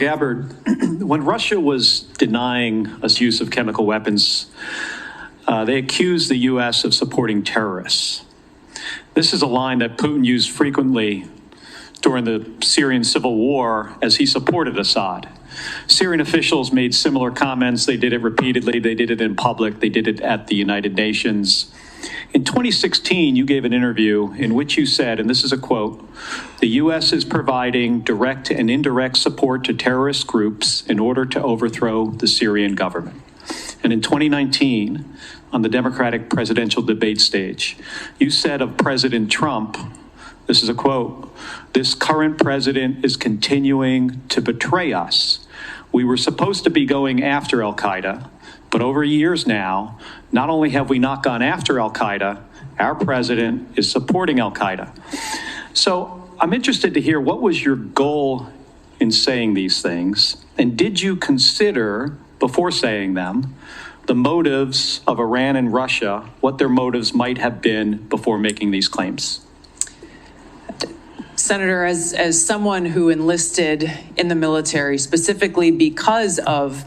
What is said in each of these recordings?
Gabbard, when Russia was denying us use of chemical weapons, they accused the U.S. of supporting terrorists. This is a line that Putin used frequently during the Syrian civil war as he supported Assad. Syrian officials made similar comments. They did it repeatedly. They did it in public. They did it at the United Nations. In 2016, you gave an interview in which you said, and this is a quote, "The U.S. is providing direct and indirect support to terrorist groups in order to overthrow the Syrian government." And in 2019, on the Democratic presidential debate stage, you said of President Trump, this is a quote, "This current president is continuing to betray us. We were supposed to be going after al-Qaeda, but over years now, not only have we not gone after al-Qaeda, our president is supporting al-Qaeda." So I'm interested to hear, what was your goal in saying these things? And did you consider, before saying them, the motives of Iran and Russia, what their motives might have been before making these claims? Senator, as someone who enlisted in the military specifically because of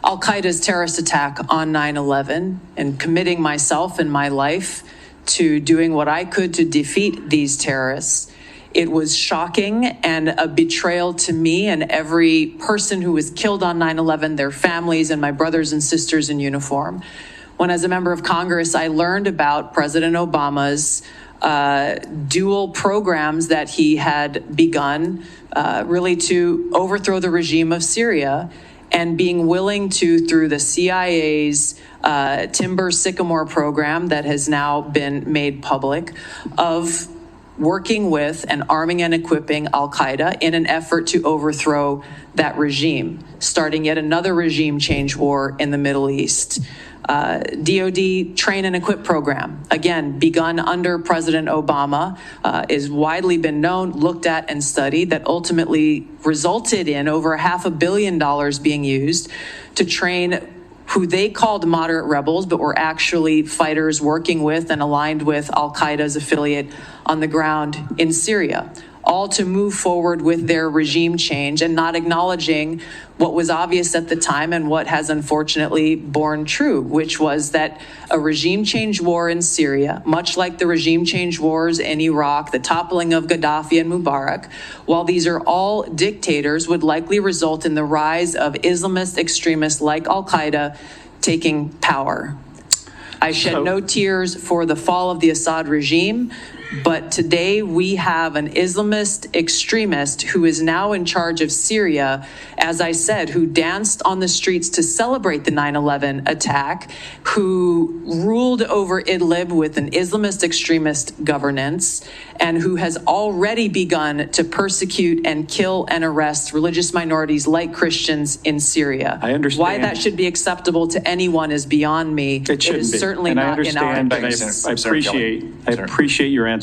al-Qaeda's terrorist attack on 9/11 and committing myself and my life to doing what I could to defeat these terrorists, it was shocking and a betrayal to me and every person who was killed on 9/11, their families and my brothers and sisters in uniform. When, as a member of Congress, I learned about President Obama's dual programs that he had begun really to overthrow the regime of Syria, and being willing to, through the CIA's Timber Sycamore program that has now been made public, of working with and arming and equipping al-Qaeda in an effort to overthrow that regime, starting yet another regime change war in the Middle East. DoD train and equip program, again, begun under President Obama, is widely been known, looked at and studied, that ultimately resulted in over $500 million being used to train who they called moderate rebels, but were actually fighters working with and aligned with al-Qaeda's affiliate on the ground in Syria, all to move forward with their regime change and not acknowledging what was obvious at the time and what has unfortunately borne true, which was that a regime change war in Syria, much like the regime change wars in Iraq, the toppling of Gaddafi and Mubarak, while these are all dictators, would likely result in the rise of Islamist extremists like al-Qaeda taking power. I shed no tears for the fall of the Assad regime, but today we have an Islamist extremist who is now in charge of Syria, as I said, who danced on the streets to celebrate the 9/11 attack, who ruled over Idlib with an Islamist extremist governance, and who has already begun to persecute and kill and arrest religious minorities like Christians in Syria. I understand. Why that should be acceptable to anyone is beyond me. It is certainly not in our interest. I appreciate your answer.